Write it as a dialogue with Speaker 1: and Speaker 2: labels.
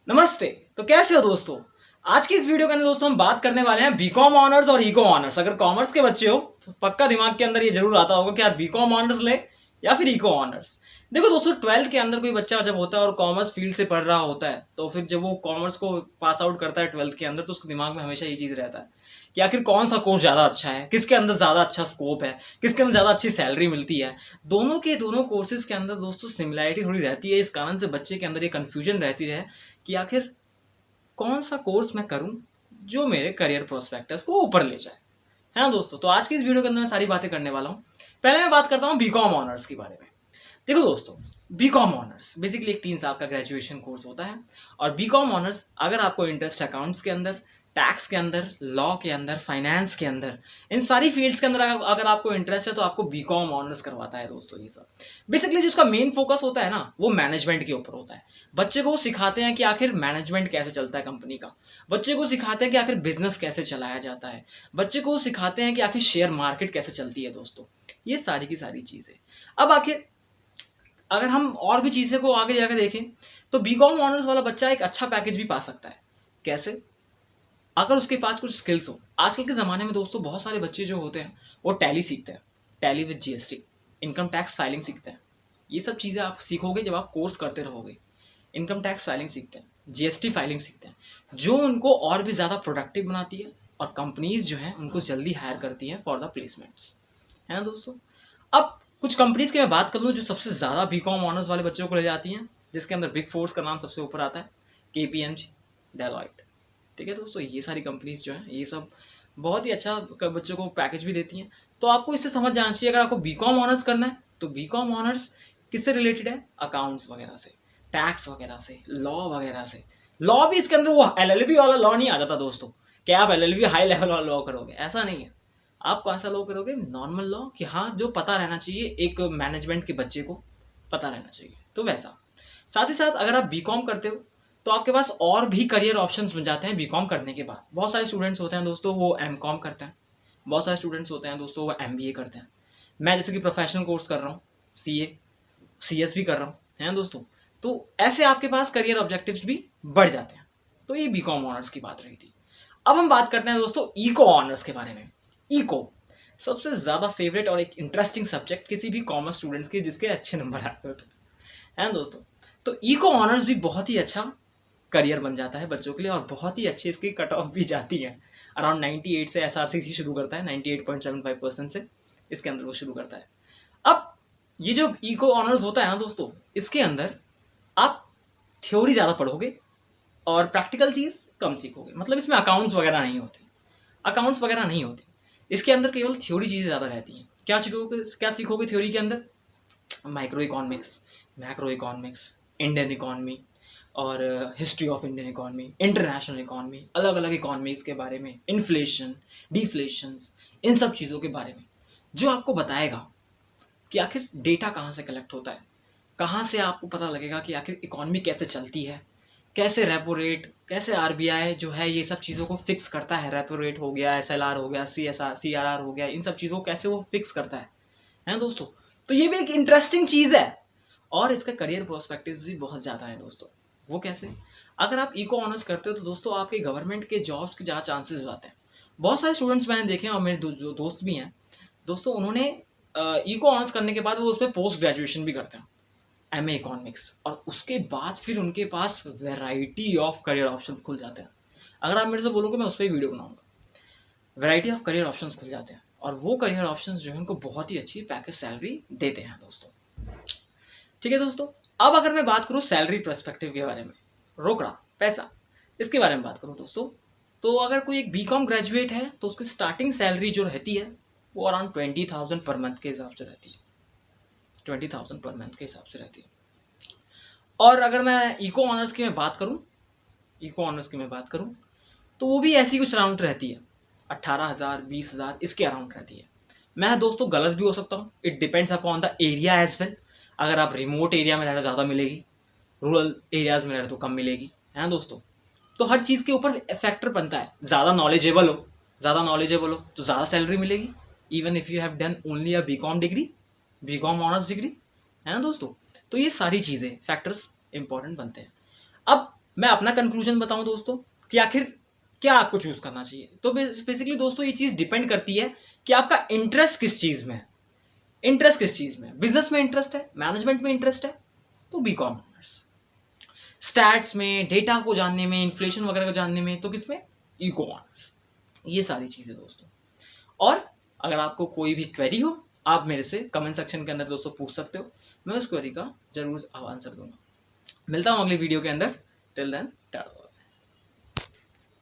Speaker 1: नमस्ते। तो कैसे हो दोस्तों? आज की इस वीडियो के अंदर दोस्तों हम बात करने वाले हैं बीकॉम ऑनर्स और इको ऑनर्स। अगर कॉमर्स के बच्चे हो तो पक्का दिमाग के अंदर ये जरूर आता होगा कि यार बीकॉम ऑनर्स ले या फिर इको ऑनर्स। देखो दोस्तों, 12th के अंदर कोई बच्चा जब होता है और कॉमर्स फील्ड से पढ़ रहा होता है तो फिर जब वो कॉमर्स को पास आउट करता है 12th के अंदर तो उसके दिमाग में हमेशा ये चीज रहता है कि आखिर कौन सा कोर्स ज्यादा अच्छा है, किसके अंदर ज्यादा अच्छा स्कोप है, किसके अंदर ज्यादा अच्छी सैलरी मिलती है। दोनों के दोनों कोर्सेज के अंदर दोस्तों सिमिलैरिटी थोड़ी रहती है। इस कारण से बच्चे के अंदर ये कंफ्यूजन रहती है कि आखिर कौन सा कोर्स मैं करूं जो मेरे करियर प्रोस्पेक्टस को ऊपर ले जाए। है ना दोस्तों? तो आज की इस वीडियो के अंदर मैं सारी बातें करने वाला हूं। पहले मैं बात करता हूं बीकॉम ऑनर्स के बारे में। देखो दोस्तों, बीकॉम ऑनर्स बेसिकली एक 3 साल का ग्रेजुएशन कोर्स होता है। और बीकॉम ऑनर्स अगर आपको इंटरेस्ट अकाउंट्स के अंदर, टैक्स के अंदर, लॉ के अंदर, फाइनेंस के अंदर, इन सारी फील्ड्स के अंदर अगर आपको इंटरेस्ट है तो आपको बीकॉम ऑनर्स करवाता है दोस्तों। ये सब बेसिकली जो उसका मेन फोकस होता है ना वो मैनेजमेंट के ऊपर होता है। बच्चे को सिखाते हैं कि आखिर मैनेजमेंट कैसे चलता है कंपनी का। बच्चे को सिखाते हैं कि आखिर बिजनेस कैसे चलाया जाता है। बच्चे को सिखाते हैं कि आखिर शेयर मार्केट कैसे चलती है दोस्तों। ये सारी की सारी चीजें। अब आखिर अगर हम और भी चीजें को आगे जाकर देखें तो बीकॉम ऑनर्स वाला बच्चा एक अच्छा पैकेज भी पा सकता है। कैसे? अगर उसके पास कुछ स्किल्स हो। आजकल के ज़माने में दोस्तों बहुत सारे बच्चे जो होते हैं वो टैली सीखते हैं। Tally with GST, income tax filing सीखते हैं। ये सब चीज़ें आप सीखोगे जब आप कोर्स करते रहोगे। इनकम टैक्स फाइलिंग सीखते हैं, जीएसटी फाइलिंग सीखते हैं, जो उनको और भी ज़्यादा प्रोडक्टिव बनाती है और कंपनीज जो हैं उनको जल्दी हायर करती हैं फॉर द प्लेसमेंट्स। है ना दोस्तों? अब कुछ कंपनीज की मैं बात कर लूँ जो सबसे ज़्यादा बीकॉम ऑनर्स वाले बच्चों को ले जाती हैं, जिसके अंदर बिग फोर्स का नाम सबसे ऊपर आता है, केपीएमजी, डेलॉयट। ठीक है दोस्तों, ये सारी कंपनीज जो हैं ये सब बहुत ही अच्छा बच्चों को पैकेज भी देती हैं। तो आपको इससे समझ जाना चाहिए, अगर आपको बीकॉम ऑनर्स करना है तो बीकॉम ऑनर्स किससे रिलेटेड है? अकाउंट्स वगैरह से, टैक्स वगैरह से, लॉ वगैरह से। लॉ भी इसके अंदर वो एलएलबी वाला लॉ नहीं आ जाता दोस्तों कि आप एलएलबी हाई लेवल वाला लॉ करोगे, ऐसा नहीं है। आप कौन सा लॉ करोगे? नॉर्मल लॉ, कि हाँ जो पता रहना चाहिए एक मैनेजमेंट के बच्चे को पता रहना चाहिए, तो वैसा। साथ ही साथ अगर आप बीकॉम करते हो तो आपके पास और भी करियर ऑप्शंस बन जाते हैं बीकॉम करने के बाद। बहुत सारे स्टूडेंट्स होते हैं दोस्तों वो एमकॉम करते हैं, बहुत सारे स्टूडेंट्स होते हैं दोस्तों वो एमबीए करते हैं। मैं जैसे कि प्रोफेशनल कोर्स कर रहा हूँ, सीए, सीएस भी कर रहा हूँ, है ना दोस्तों। तो ऐसे आपके पास करियर ऑब्जेक्टिव्स भी बढ़ जाते हैं। तो ये बीकॉम ऑनर्स की बात रही थी। अब हम बात करते हैं दोस्तों इको ऑनर्स के बारे में। इको सबसे ज्यादा फेवरेट और एक इंटरेस्टिंग सब्जेक्ट किसी भी कॉमर्स स्टूडेंट्स के जिसके अच्छे नंबर आते होते हैं ना दोस्तों। तो इको ऑनर्स भी बहुत ही अच्छा करियर बन जाता है बच्चों के लिए और बहुत ही अच्छी इसकी कट ऑफ भी जाती है। अराउंड 98 से एसआरसी शुरू करता है, 98.75% से इसके अंदर वो शुरू करता है। अब ये जो इको ऑनर्स होता है ना दोस्तों, इसके अंदर आप थ्योरी ज़्यादा पढ़ोगे और प्रैक्टिकल चीज़ कम सीखोगे। मतलब इसमें अकाउंट्स वगैरह नहीं होते, अकाउंट्स वगैरह नहीं होते। इसके अंदर केवल थ्योरी चीज़ें ज़्यादा रहती हैं। क्या सीखोगे थ्योरी के अंदर? Micro economics, macro economics, Indian economy और history of Indian economy, international economy, अलग अलग इकोनॉमीज के बारे में, इन्फ्लेशन, डिफ्लेशंस, इन सब चीज़ों के बारे में, जो आपको बताएगा कि आखिर डेटा कहाँ से कलेक्ट होता है, कहाँ से आपको पता लगेगा कि आखिर इकोनॉमी कैसे चलती है, कैसे रेपो रेट, कैसे आरबीआई जो है ये सब चीज़ों को फिक्स करता है। रेपो रेट हो गया, एसएलआर हो गया, सीआरआर हो गया, इन सब चीज़ों को कैसे वो फिक्स करता है दोस्तों। तो ये भी एक इंटरेस्टिंग चीज़ है और इसका करियर प्रोस्पेक्टिव्स भी बहुत ज़्यादा है दोस्तों। वो कैसे? अगर आप इको ऑनर्स करते हो तो दोस्तों आपके गवर्नमेंट के जॉब्स के ज़्यादा चांसेस हो जाते हैं। बहुत सारे स्टूडेंट्स मैंने देखे हैं और मेरे जो दोस्त भी हैं दोस्तों, उन्होंने इको ऑनर्स करने के बाद वो उस पर पोस्ट ग्रेजुएशन भी करते हैं, एमए इकोनॉमिक्स, और उसके बाद फिर उनके पास वेराइटी ऑफ करियर ऑप्शंस खुल जाते हैं। अगर आप मेरे से बोलोगे मैं उस पर ही वीडियो बनाऊंगा। वैरायटी ऑफ करियर ऑप्शंस खुल जाते हैं और वो करियर ऑप्शंस जो है उनको बहुत ही अच्छी पैकेज सैलरी देते हैं दोस्तों। ठीक है दोस्तों, अब अगर मैं बात करूं सैलरी पर्सपेक्टिव के बारे में, रोकड़ा पैसा, इसके बारे में बात करूं दोस्तों, तो अगर कोई एक बीकॉम ग्रेजुएट है तो उसकी स्टार्टिंग सैलरी जो रहती है वो अराउंड 20,000 पर मंथ के हिसाब से रहती है। 20,000 पर मंथ के हिसाब से रहती है। और अगर मैं इको ऑनर्स की मैं बात करूं, इको ऑनर्स की मैं बात करूं तो वो भी ऐसी कुछ अराउंड रहती है, 18,000 20,000 इसके अराउंड रहती है। मैं दोस्तों गलत भी हो सकता हूँ, it depends upon the area as well. अगर आप रिमोट एरिया में रहना ज़्यादा मिलेगी, रूरल एरियाज में रहना तो कम मिलेगी, है ना दोस्तों। तो हर चीज़ के ऊपर फैक्टर बनता है। ज़्यादा नॉलेजेबल हो तो ज़्यादा सैलरी मिलेगी, even if you have done only a BCom degree, BCom honours degree, है ना दोस्तों। तो ये सारी चीज़ें फैक्टर्स इंपॉर्टेंट बनते हैं। अब मैं अपना कंक्लूजन बताऊं दोस्तों कि आखिर क्या आपको चूज करना चाहिए, तो बेसिकली दोस्तों ये चीज डिपेंड करती है कि आपका इंटरेस्ट किस चीज में है। इंटरेस्ट किस चीज में, बिजनेस में इंटरेस्ट है, मैनेजमेंट में इंटरेस्ट है, तो बीकॉम ऑनर्स। स्टैट्स में, डेटा को जानने में, इन्फ्लेशन वगैरह को जानने में, तो किसमें, इको ऑनर्स। ये सारी चीजें दोस्तों। और अगर आपको कोई भी क्वेरी हो, आप मेरे से कमेंट सेक्शन के अंदर दोस्तों पूछ सकते हो, मैं उस क्वेरी का जरूर आंसर दूंगा। मिलता हूं अगली वीडियो के अंदर। Till then, Tata.